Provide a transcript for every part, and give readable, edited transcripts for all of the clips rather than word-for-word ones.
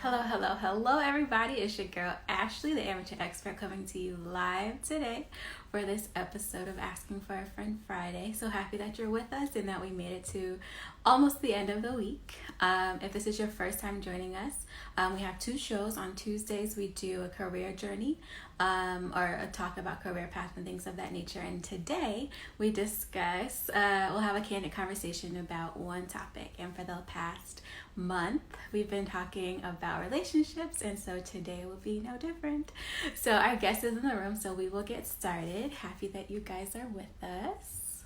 Hello, hello, hello, everybody. It's your girl Ashley, the amateur expert, coming to you live today for this episode of Asking for a Friend Friday. So happy that you're with us and that we made it to almost the end of the week. If this is your first time joining us, we have two shows. On Tuesdays, we do a career journey or a talk about career path and things of that nature. And today, we discuss, we'll have a candid conversation about one topic. And for the past month, we've been talking about relationships, and so today will be no different. So our guest is in the room, so we will get started. Happy that you guys are with us.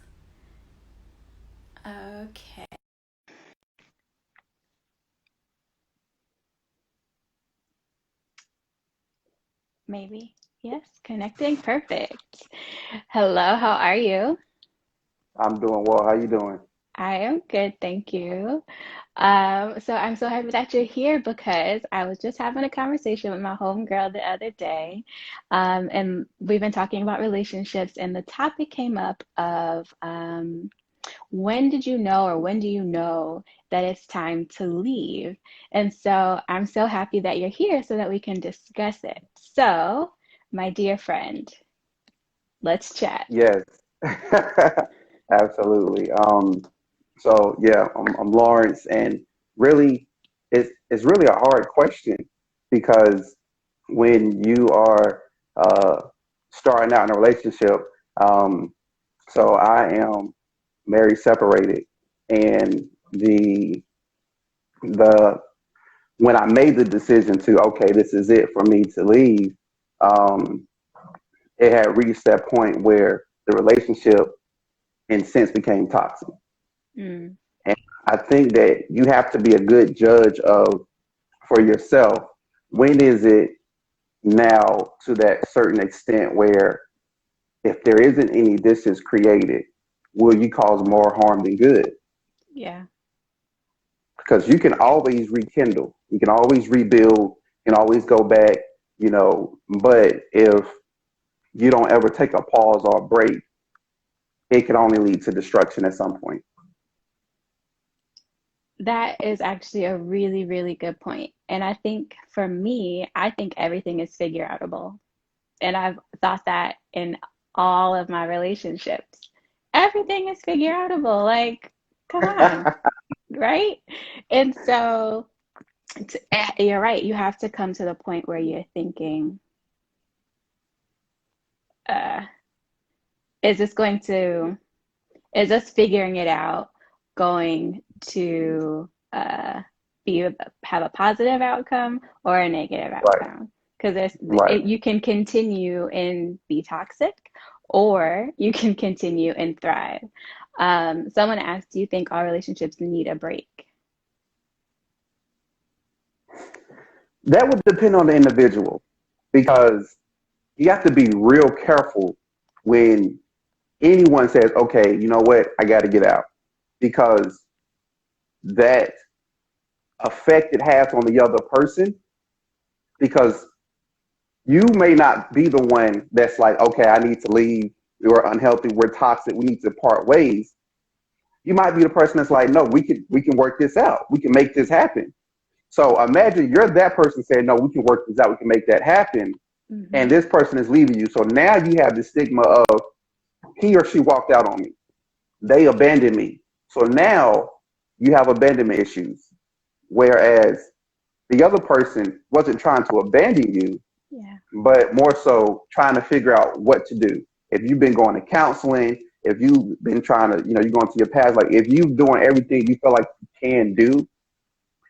Okay. Maybe. Yes, connecting. Perfect. Hello, how are you? I'm doing well. How you doing? I am good, thank you. So I'm so happy that you're here because I was just having a conversation with my homegirl the other day, and we've been talking about relationships, and the topic came up of when did you know or when do you know that it's time to leave? And so I'm so happy that you're here so that we can discuss it. So, my dear friend, let's chat. Yes, absolutely. So yeah, I'm Lawrence, and really, it's really a hard question because when you are uh, starting out in a relationship, um, so I am married, separated, and the when I made the decision to okay, this is it for me to leave. Um, it had reached that point where the relationship in sense became toxic. Mm, And I think that you have to be a good judge of for yourself when is it now to that certain extent where if there isn't any distance created, will you cause more harm than good? yeah. Because you can always rekindle, you can always rebuild, you can always go back, but if you don't ever take a pause or a break, it can only lead to destruction at some point. That is actually a really, really good point. And I think for me, I think everything is figure outable. And I've thought that in all of my relationships. Everything is figure outable. Like, come on, right? And so you're right. You have to come to the point where you're thinking, uh, is this going to, is us figuring it out going to have a positive outcome or a negative Right, outcome? Because right. you can continue and be toxic, or you can continue and thrive. Someone asked, "Do you think all relationships need a break?" That would depend on the individual because you have to be real careful when anyone says, okay, you know what, I got to get out because that effect it has on the other person because you may not be the one that's like, okay, I need to leave. We're unhealthy. We're toxic. We need to part ways. You might be the person that's like, no, we can work this out. We can make this happen. So imagine you're that person saying, no, we can work this out. We can make that happen. And Hmm. this person is leaving you. So now you have the stigma of he or she walked out on me. They abandoned me. So now you have abandonment issues. Whereas the other person wasn't trying to abandon you, Yeah. but more so trying to figure out what to do. If you've been going to counseling, if you've been trying to, you're going to your past, like if you're doing everything you feel like you can do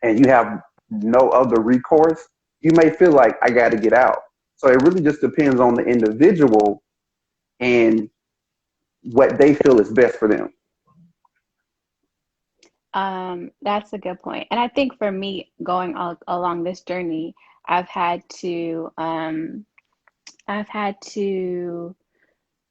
and you have no other recourse, you may feel like I got to get out. So it really just depends on the individual and what they feel is best for them. That's a good point. And I think for me, going along this journey, I've had to um, I've had to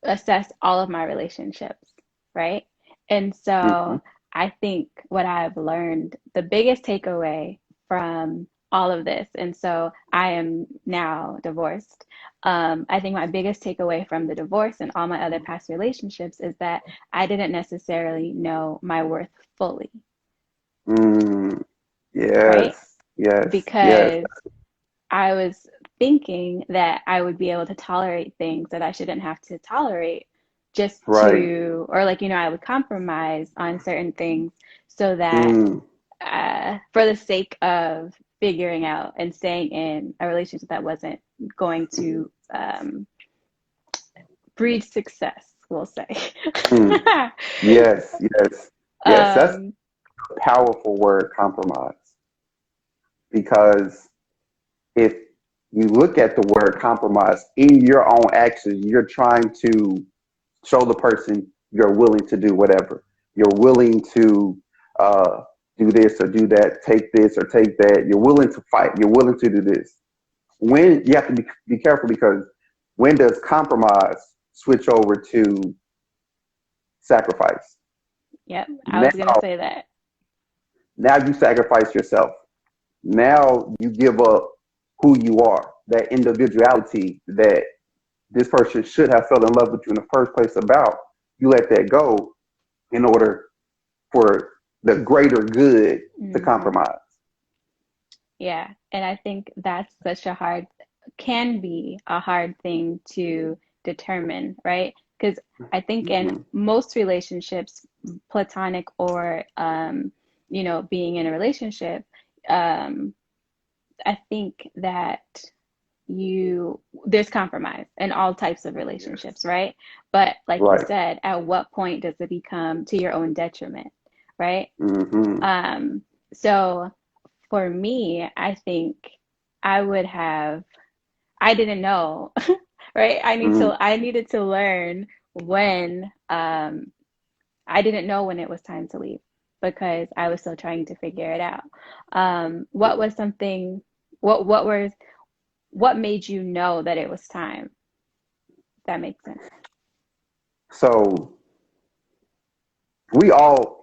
assess all of my relationships, right? And Hmm. so I think what I've learned, the biggest takeaway from all of this, and so I am now divorced. I think my biggest takeaway from the divorce and all my other past relationships is that I didn't necessarily know my worth fully, Mm, right? yes. Yes. Yes. because I was thinking that I would be able to tolerate things that I shouldn't have to tolerate just Right. to, or like, I would compromise on certain things so that Mm. for the sake of figuring out and staying in a relationship that wasn't going to breed success, we'll say. Mm. Yes. Yes. Yes. That's um, a powerful word, compromise. Because if you look at the word compromise in your own actions, you're trying to show the person you're willing to do whatever. You're willing to uh, do this or do that, take this or take that. You're willing to fight. You're willing to do this. When you have to be careful because when does compromise switch over to sacrifice? yep, I Now, was going to say that. now you sacrifice yourself. Now you give up who you are, that individuality that this person should have fell in love with you in the first place about. You let that go in order for the greater good to Hmm. compromise. Yeah, and I think that's such a hard, can be a hard thing to determine, right? Because I think in Mm-hmm. most relationships, platonic or being in a relationship, um, I think that there's compromise in all types of Yes. relationships, right? But like you Right. said, at what point does it become to your own detriment, right? Mm-hmm. Um, so for me, I think I would have, I didn't know, right? Mm-hmm. I needed to learn when I didn't know when it was time to leave because I was still trying to figure it out. What was something, what was, what made you know that it was time? That makes sense. So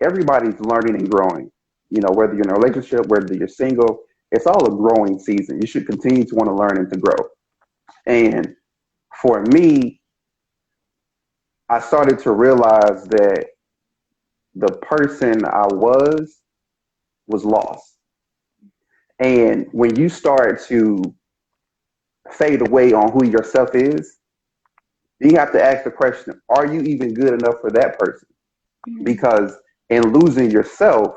everybody's learning and growing. You know, whether you're in a relationship, whether you're single, it's all a growing season. You should continue to want to learn and to grow. And for me, I started to realize that the person I was lost. And when you start to fade away on who yourself is, you have to ask the question, are you even good enough for that person? Mm-hmm. Because in losing yourself,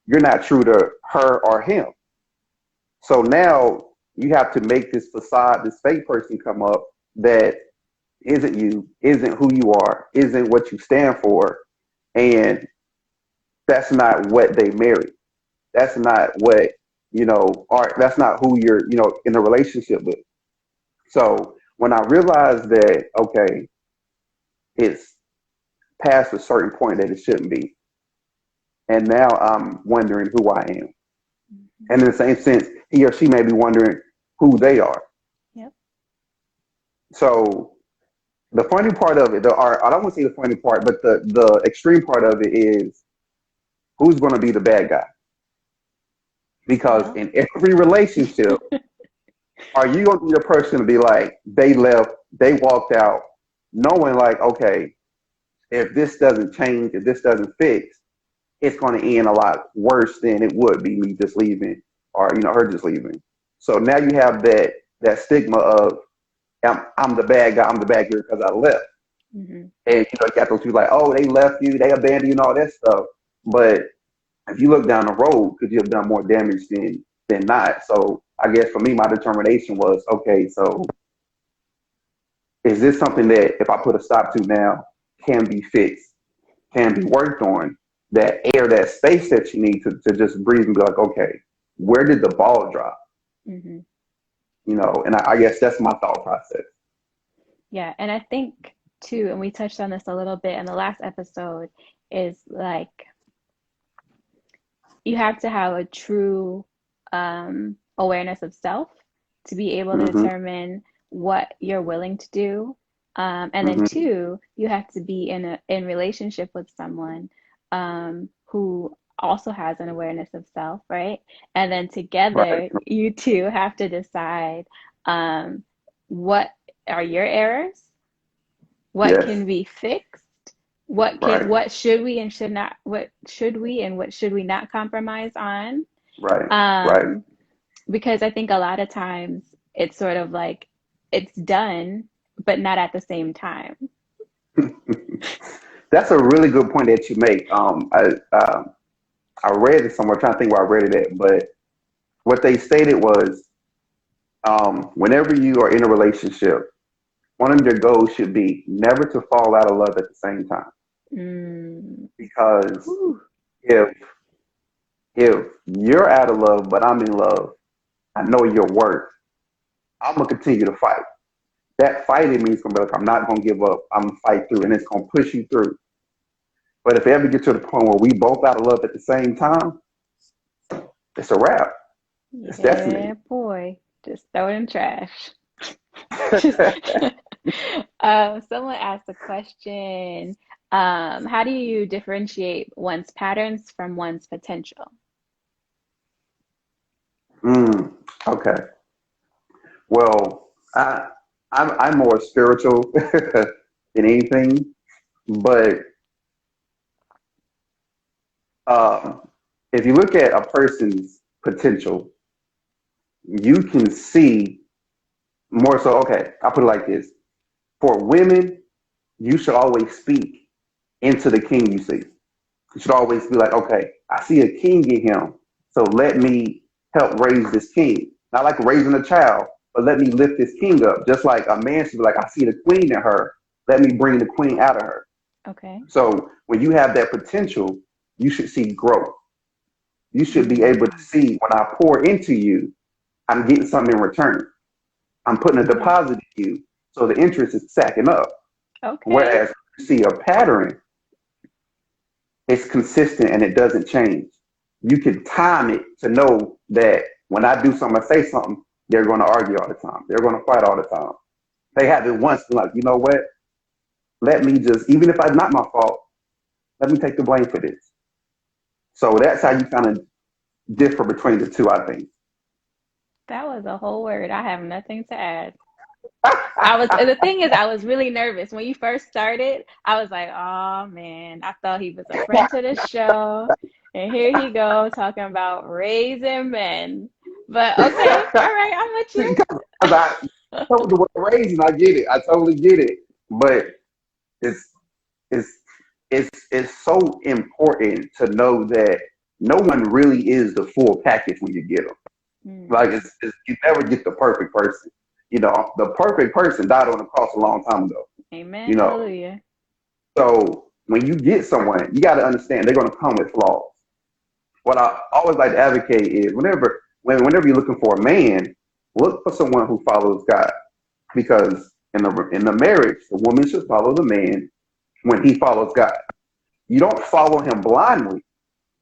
you're not true to her or him. So now you have to make this facade, this fake person come up that isn't you, isn't who you are, isn't what you stand for. And that's not what they marry. That's not what, that's not who you're, in a relationship with. So when I realized that, okay, it's past a certain point that it shouldn't be. And now I'm wondering who I am. Mm-hmm. And in the same sense, he or she may be wondering who they are. Yep. So the funny part of it, or I don't want to say the funny part, but the extreme part of it is who's going to be the bad guy? Because Well, in every relationship, are you going to be the person to be like, they left, they walked out, knowing like, okay, if this doesn't change, if this doesn't fix, it's going to end a lot worse than it would be me just leaving or, her just leaving. So now you have that stigma of I'm the bad guy, I'm the bad girl because I left. mm-hmm. And you got those people like, oh, they left you, they abandoned you, and all that stuff. But if you look down the road, could you have done more damage than not? So I guess for me, my determination was, okay, so is this something that if I put a stop to now can be fixed, can be worked on, that air, that space that you need to just breathe and be like, okay, where did the ball drop? Mm-hmm. And I guess that's my thought process. Yeah, and I think too, and we touched on this a little bit in the last episode, is like you have to have a true awareness of self to be able to Mm-hmm. determine what you're willing to do. And then Mm-hmm. two, you have to be in relationship with someone who also has an awareness of self, right? And then Right. together, you two have to decide um, what are your errors, what Yes. can be fixed, Right. what should we and should not, what should we and what should we not compromise on, Right. Right. um, Because I think a lot of times it's sort of like it's done, but not at the same time. That's a really good point that you make. I read it somewhere, trying to think where I read it at, but what they stated was, whenever you are in a relationship, one of your goals should be never to fall out of love at the same time. Mm. Because Whew. if if you're out of love but I'm in love, I know your worth. I'm gonna continue to fight. That fighting means gonna be like I'm not gonna give up. I'm gonna fight through, and it's gonna push you through. But if it ever get to the point where we both out of love at the same time, it's a wrap. It's Yeah, destiny. boy. Just throw it in trash. Just someone asked a question. How do you differentiate one's patterns from one's potential? Okay. Well, I'm more spiritual than anything, but um, if you look at a person's potential, you can see more so. Okay, I'll put it like this: for women, you should always speak into the king you see. You should always be like, okay, I see a king in him, so let me help raise this king. Not like raising a child, but let me lift this king up. Just like a man should be like, I see the queen in her, let me bring the queen out of her. Okay. So when you have that potential, you should see growth. You should be able to Mm, see when I pour into you, I'm getting something in return. I'm putting a yeah. deposit in you, so the interest is stacking up. Okay. Whereas you see a pattern, it's consistent and it doesn't change. You can time it to know that when I do something, I say something, they're going to argue all the time. They're going to fight all the time. They have it once, like, you know what? Let me just, even if it's not my fault, let me take the blame for this. So that's how you kind of differ between the two, I think. That was a whole word. I have nothing to add. The thing is, I was really nervous. When you first started, I was like, oh man, I thought he was a friend to the show. And here he go talking about raising men. But okay, all right, I'm with you. Because I told the word raising, I get it. I totally get it. But it's it's it's so important to know that no one really is the full package when you get them. Like Hmm. you never get the perfect person. You know, the perfect person died on the cross a long time ago. Amen. You know, Hallelujah. so when you get someone, you got to understand they're going to come with flaws. What I always like to advocate is whenever you're looking for a man, look for someone who follows God, because in the marriage, the woman should follow the man when he follows God. You don't follow him blindly.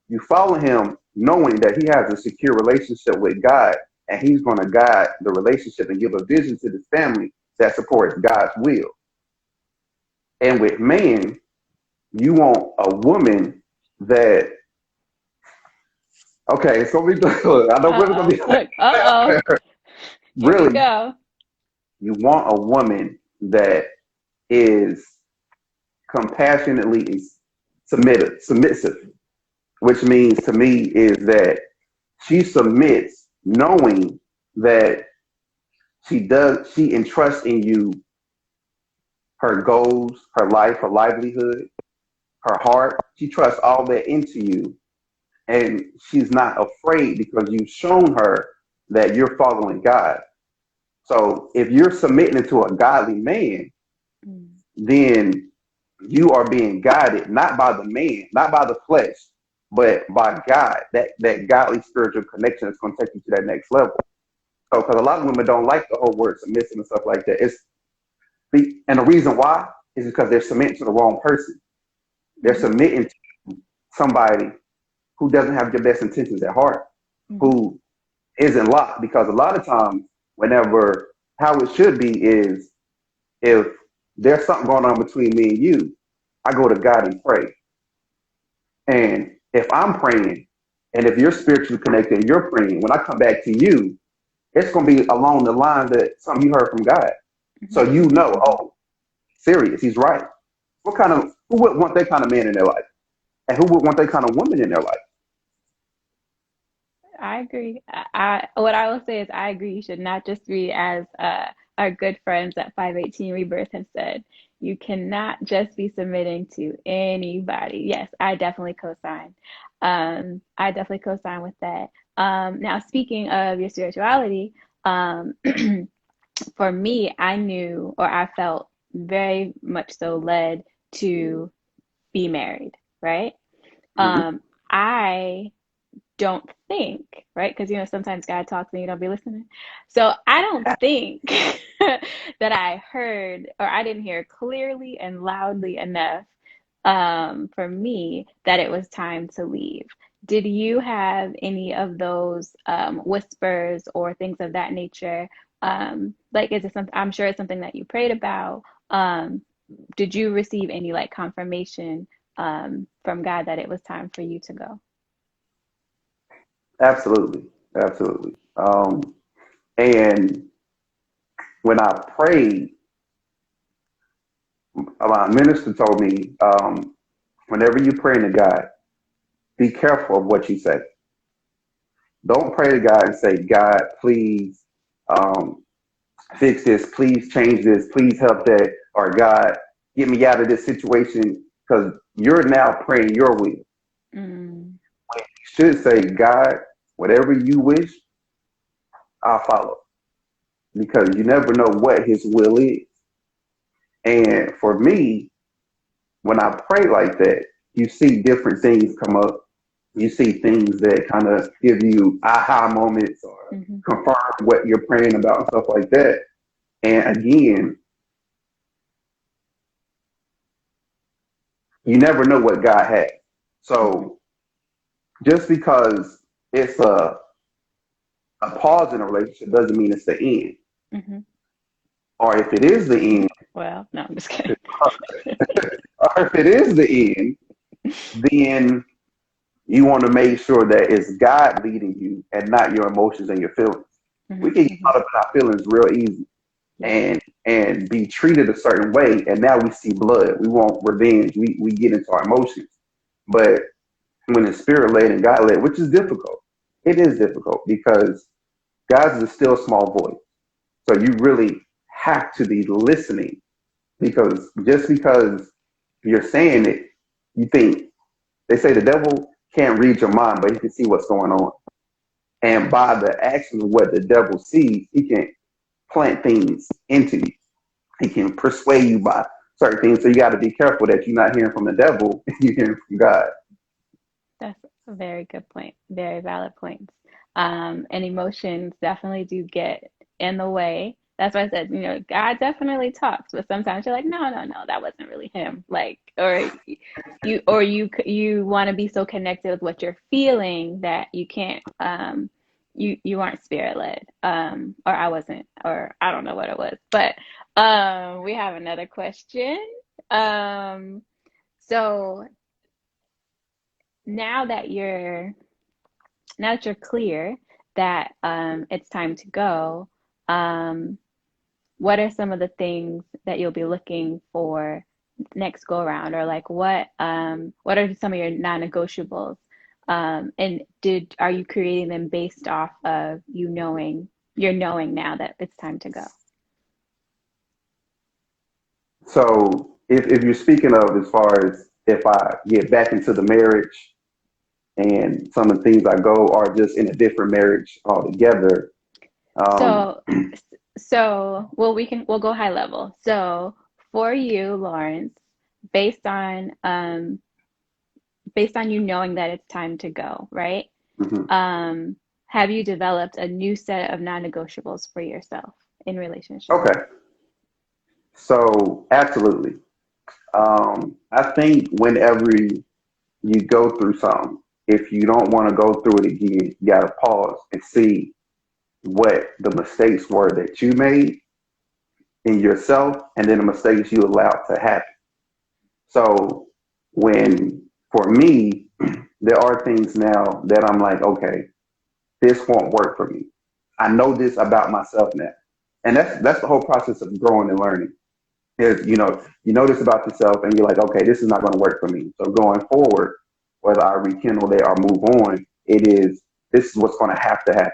You follow him knowing that he has a secure relationship with God, and he's going to guide the relationship and give a vision to this family that supports God's will. And with man, you want a woman that, okay, it's gonna be I know women's gonna Uh-oh. be like, Look, uh-oh. Here we really, go. you want a woman that is compassionately submissive, which means to me is that she submits knowing that she entrusts in you her goals, her life, her livelihood, her heart. She trusts all that into you, and she's not afraid because you've shown her that you're following God. So if you're submitting to a godly man, Mm. then you are being guided not by the man, not by the flesh, but by God. That godly spiritual connection is going to take you to that next level. So, because a lot of women don't like the whole word submissive and stuff like that. And the reason why is because they're submitting to the wrong person. They're Mm-hmm. submitting to somebody who doesn't have your best intentions at heart, Mm-hmm. who isn't locked. Because a lot of times, whenever how it should be is if there's something going on between me and you, I go to God and pray. And if I'm praying, and if you're spiritually connected and you're praying, when I come back to you, it's going to be along the line that something you heard from God. Mm-hmm. So you know, oh, serious, he's right. Who would want that kind of man in their life? And who would want that kind of woman in their life? I agree. What I will say is I agree. You should not just be as our good friends at 518 Rebirth have said. You cannot just be submitting to anybody. Yes, I definitely co-sign. I definitely co-sign with that. Now, speaking of your spirituality, um, for me, I knew or I felt very much so led to be married, right? Hmm. I don't think, right? Because sometimes God talks and you don't be listening. So I don't think that I heard or I didn't hear clearly and loudly enough for me that it was time to leave. Did you have any of those whispers or things of that nature? Like, is it something? I'm sure it's something that you prayed about. Um, did you receive any like confirmation from God that it was time for you to go? Absolutely, absolutely. And when I prayed, my minister told me, whenever you pray to God, be careful of what you say. Don't pray to God and say, God, please um, fix this, please change this, please help that, or God, get me out of this situation, because you're now praying your will. You Mm, should say, God, whatever you wish, I'll follow, because you never know what His will is. And for me, when I pray like that, you see different things come up. You see things that kind of give you aha moments or hmm confirm what you're praying about and stuff like that. And again, you never know what God has. hmm So just because it's a pause in a relationship doesn't mean it's the end. hmm Or if it is the end, Well, no, I'm just kidding. or if it is the end, then you want to make sure that it's God leading you and not your emotions and your feelings. We hmm can get hmm caught up in our feelings real easy Yep. and be treated a certain way, and now we see blood. We want revenge. We get into our emotions. But when it's spirit led and God led, which is difficult, it is difficult because God's is a still small voice. So you really have to be listening, because just because you're saying it, you think, they say the devil can't read your mind, but he can see what's going on. And by the action of what the devil sees, he can plant things into you. He can persuade you by certain things. So you got to be careful that you're not hearing from the devil, you're hearing from God. That's a very good point. Very valid points. And emotions definitely do get in the way. That's why I said, God definitely talks, but sometimes you're like, no, no, no, that wasn't really him. Like, or you want to be so connected with what you're feeling that you can't, you aren't spirit led. Or I wasn't, or I don't know what it was. But we have another question. Um, so now that you're now that you're clear that it's time to go, um, what are some of the things that you'll be looking for next go around, or like what are some of your non-negotiables? And did are you creating them based off of you're knowing now that it's time to go? So if you're speaking of as far as if I get back into the marriage and some of the things I go are just in a different marriage altogether, um, So well we'll go high level. So for you, Lawrence, based on um based on you knowing that it's time to go, right? mhm. Um, have you developed a new set of non-negotiables for yourself in relationship? Okay. So absolutely. I think whenever you go through something, if you don't want to go through it again, you got to pause and see what the mistakes were that you made in yourself and then the mistakes you allowed to happen. So when, for me, there are things now that I'm like, okay, this won't work for me. I know this about myself now. And that's the whole process of growing and learning. Is you know this about yourself and you're like, okay, this is not going to work for me. So going forward, whether I rekindle it or move on, it is this is what's going to happen.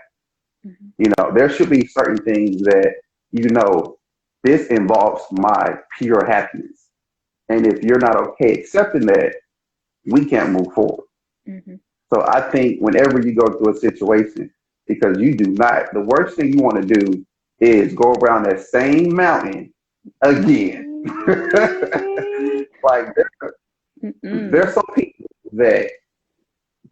Mm-hmm. There should be certain things that, this involves my pure happiness. And if you're not okay accepting that, we can't move forward. Mm-hmm. So I think whenever you go through a situation, because you do not, the worst thing you want to do is go around that same mountain again. Like there's some people that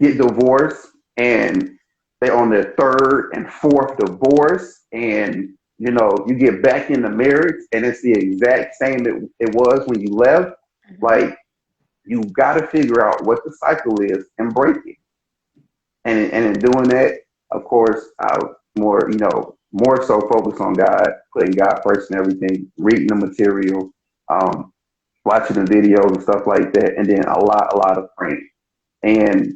get divorced and they're on their third and fourth divorce, and you get back in the marriage and it's the exact same it was when you left. Mm-hmm. Like, you got to figure out what the cycle is and break it. And in doing that, of course, I more so focus on God, putting God first and everything, reading the material, um, watching the videos and stuff like that, and then a lot of praying. And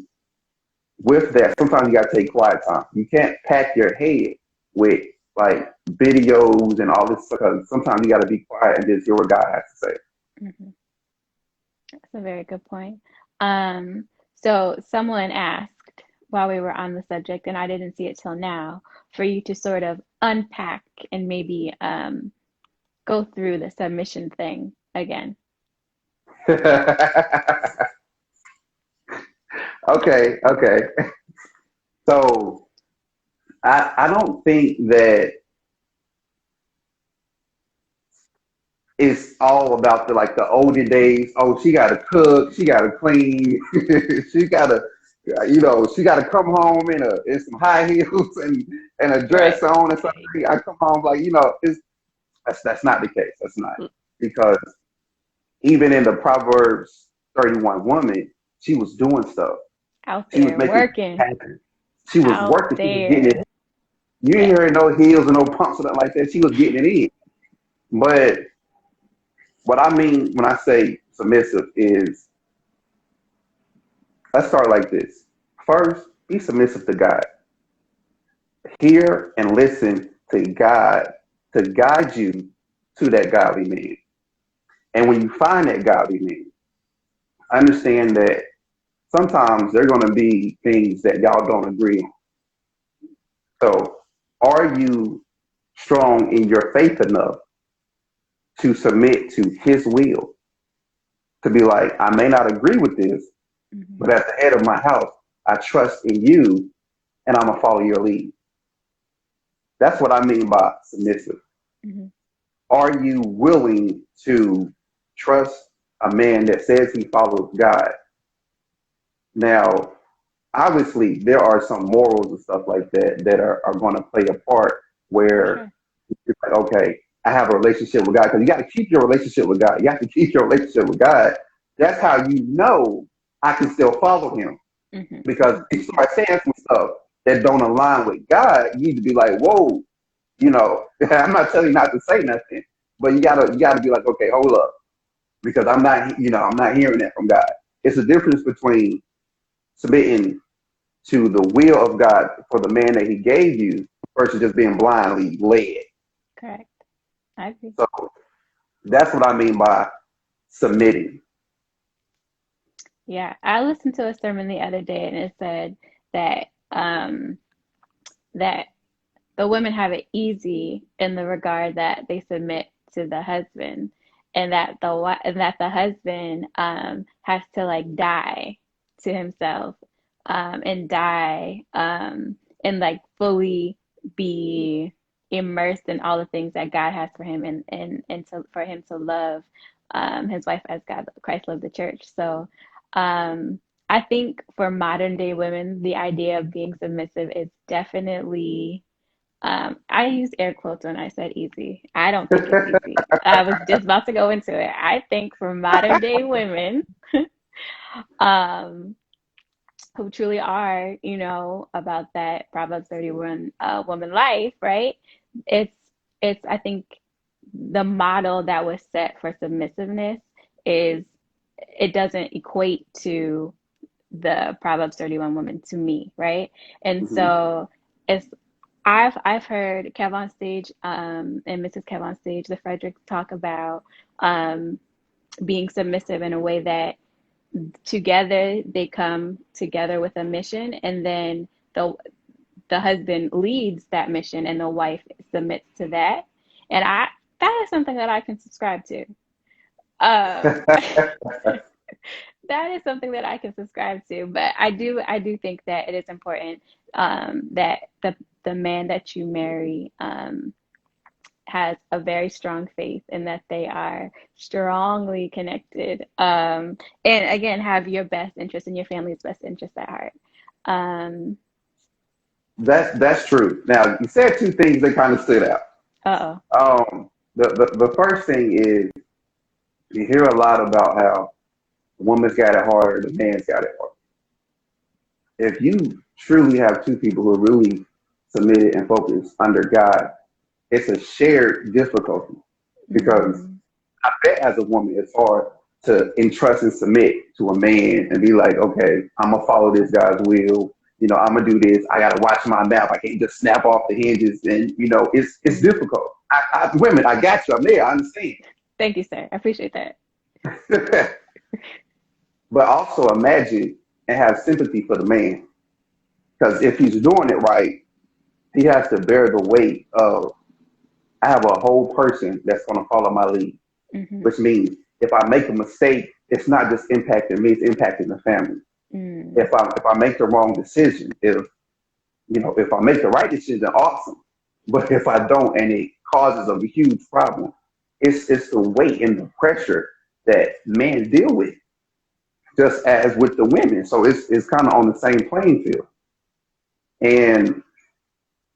with that, sometimes you got to take quiet time. You can't pack your head with like videos and all this, because sometimes you got to be quiet and just hear what God has to say. Mm-hmm. That's a very good point. Um, so someone asked while we were on the subject, and I didn't see it till now, for you to sort of unpack and maybe go through the submission thing again. Okay. So I don't think that it's all about the olden days. Oh, she got to cook, she got to clean, she got to, she got to come home in some high heels and a Right. dress on and something. I come home like, that's not the case. That's not, because even in the Proverbs 31 woman, she was doing stuff. Out She was there making working, things happen. She was out working. She was getting there. it. You ain't Yeah. hearing no heels and no pumps or nothing like that. She was getting it in. But what I mean when I say submissive is, let's start like this. First, be submissive to God. Hear and listen to God to guide you to that godly man. And when you find that godly man, understand that sometimes there are going to be things that y'all don't agree on. So, are you strong in your faith enough to submit to his will? To be like, I may not agree with this, Mm-hmm. but as the head of my house, I trust in you and I'm going to follow your lead. That's what I mean by submissive. Mm-hmm. Are you willing to trust a man that says he follows God? Now, obviously, there are some morals and stuff like that that are going to play a part For where sure. it's like, okay, I have a relationship with God, because you got to keep your relationship with God. You have to keep your relationship with God. That's how you know I can still follow him. Mm-hmm. Because if you start saying some stuff that don't align with God, you need to be like, whoa, I'm not telling you not to say nothing, but you gotta be like, okay, hold up, because I'm not hearing that from God. It's a difference between submitting to the will of God for the man that He gave you versus just being blindly led. Correct. I agree. So that's what I mean by submitting. Yeah. I listened to a sermon the other day and it said that that the women have it easy in the regard that they submit to the husband, and that the husband has to like die to himself, and die, and like fully be immersed in all the things that God has for him, for him to love his wife as God Christ loved the church. So I think for modern day women, the idea of being submissive is definitely, I used air quotes when I said easy. I don't think it's easy. I was just about to go into it. I think for modern day women, um, who truly are, about that Proverbs 31 woman life, right? It's I think the model that was set for submissiveness is, it doesn't equate to the Proverbs 31 woman to me, right? And Mm-hmm. so it's I've heard Kev on stage, and Mrs. Kev on stage, the Fredericks, talk about um, being submissive in a way that together they come together with a mission, and then the the husband leads that mission and the wife submits to that. And that is something that I can subscribe to. Um, that is something that I can subscribe to. But I do think that it is important that the man that you marry has a very strong faith and that they are strongly connected. And again, have your best interest and your family's best interest at heart. Um, That's true. Now you said two things that kind of stood out. uh-oh. The first thing is you hear a lot about how the woman's got it hard, the man's got it hard. If you truly have two people who are really submitted and focused under God, it's a shared difficulty because Mm, I bet as a woman it's hard to entrust and submit to a man and be like, okay, I'm gonna follow this guy's will. You know, I'm gonna do this. I gotta watch my mouth. I can't just snap off the hinges. And you know, it's difficult. Women, I got you. I'm there. I understand. thank you, sir. I appreciate that. But also imagine and have sympathy for the man because if he's doing it right, he has to bear the weight of I have a whole person that's going to follow my lead, Hmm. which means if I make a mistake, it's not just impacting me; it's impacting the family. Mm, If I make the wrong decision, if I make the right decision, awesome. But if I don't, and it causes a huge problem, it's the weight and the pressure that men deal with, just as with the women. So it's kind of on the same playing field. And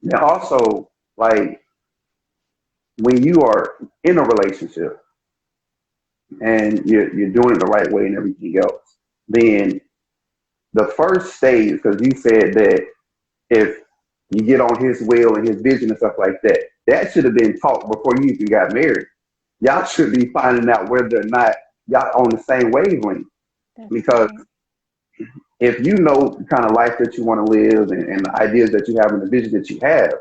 then also, like when you are in a relationship and you're doing it the right way and everything else, then the first stage, because you said that if you get on his will and his vision and stuff like that, that should have been taught before you even got married. Y'all should be finding out whether or not y'all on the same wavelength. that's Because right. if you know the kind of life that you want to live and the ideas that you have and the vision that you have,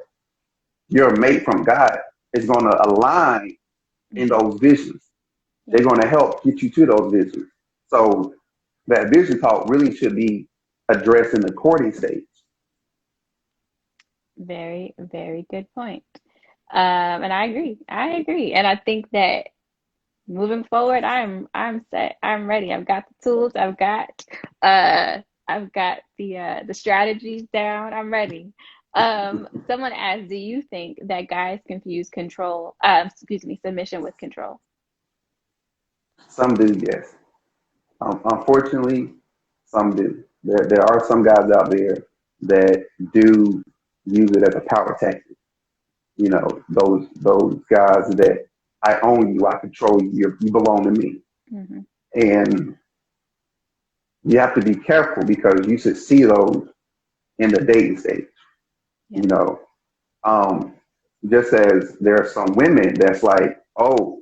your mate from God is going to align in Hmm. those visions. They're Yep. going to help get you to those visions. So that vision talk really should be addressed in the courting stage. Very, very good point. And I agree. I agree. And I think that moving forward, I'm set. I'm ready. I've got the tools. Uh I've got the strategies down. I'm ready. Someone asked, do you think that guys confuse submission with control? Some do, yes. Unfortunately, some do. There are some guys out there that do use it as a power tactic. You know, those guys that I own you, I control you, you belong to me, Hmm. and you have to be careful because you should see those in the dating stage. You Yep. know, um, just as there are some women that's like, oh,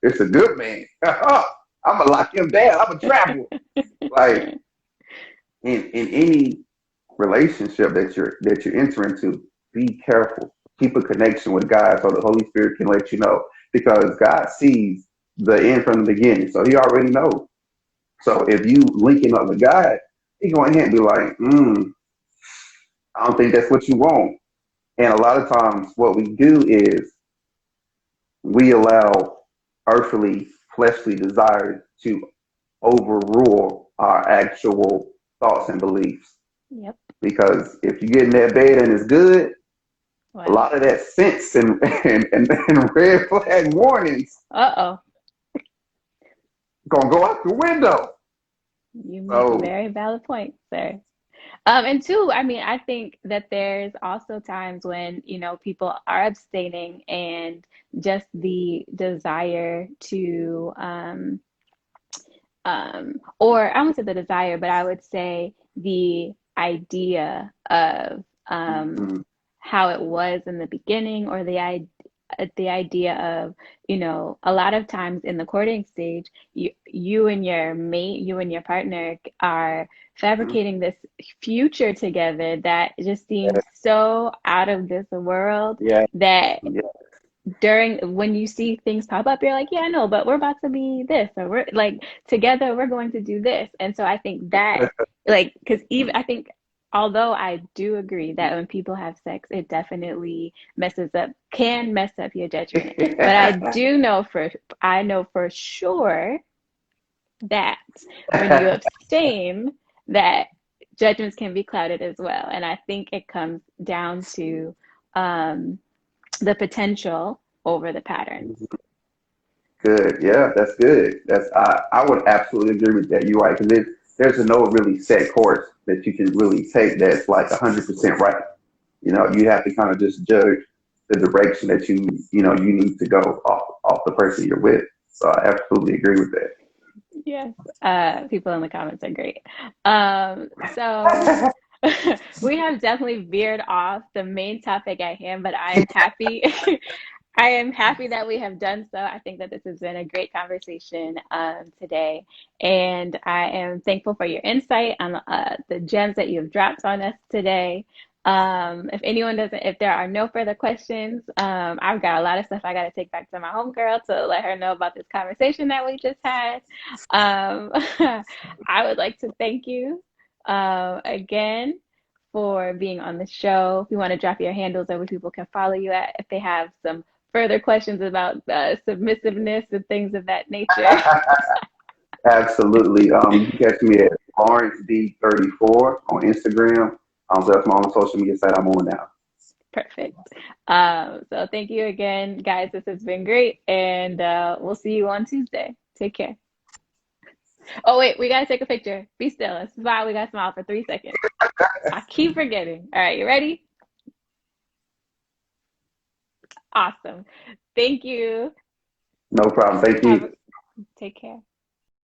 it's a good man. I'm gonna lock him down. I'm gonna travel. Like in any relationship that you enter into, be careful. Keep a connection with God so the Holy Spirit can let you know. Because God sees the end from the beginning. So he already knows. So if you linking up with God, he going ahead and be like, I don't think that's what you want. And a lot of times what we do is we allow earthly, fleshly desires to overrule our actual thoughts and beliefs. Yep. Because if you get in that bed and it's good, a Well, lot of that sense and red flag warnings uh-oh. gonna go out the window. You make a So very valid point, sir. And two, I mean, I think that there's also times when, people are abstaining and just the desire to, or I wouldn't say the desire, but I would say the idea of mhm, how it was in the beginning, or the idea of, a lot of times in the courting stage, you and your mate, you and your partner are mhm, fabricating this future together that just seems yeah, so out of this world yeah, that yeah. during when you see things pop up, you're like, yeah, I know, but we're about to be this, or we're like together, we're going to do this. And so I think that, like, because even I think although I do agree that when people have sex, it definitely can mess up your judgment. But I know for sure that when you abstain, that judgments can be clouded as well. And I think it comes down to um, the potential over the patterns. Good. Yeah, that's good. I would absolutely agree with that. You're right. Because there's no really set course that you can really take that's like 100% right. You have to kind of just judge the direction that you need to go off the person you're with. So I absolutely agree with Yes, people in the comments are great. So that. we have definitely veered off the main topic at hand, but I am happy. I am happy that we have done so. I think that this has been a great conversation today, and I am thankful for your insight on the gems that you have dropped on us today. If there are no further questions, I've got a lot of stuff I got to take back to my homegirl to let her know about this conversation that we just had. I would like to thank you again for being on the show. If you want to drop your handles or where people can follow you at, if they have some further questions about submissiveness and things of that nature. Absolutely. You can catch me at Lawrence D34 on Instagram. So that's my own social media site I'm on now. Perfect. So thank you again, guys. This has been great, and we'll see you on Tuesday. Take care. Oh wait, we gotta take a picture. Be still. Let's smile. We gotta smile for 3 seconds. I keep forgetting. All right, you ready? Awesome. Thank you. No problem. Thank Have you. a, take care.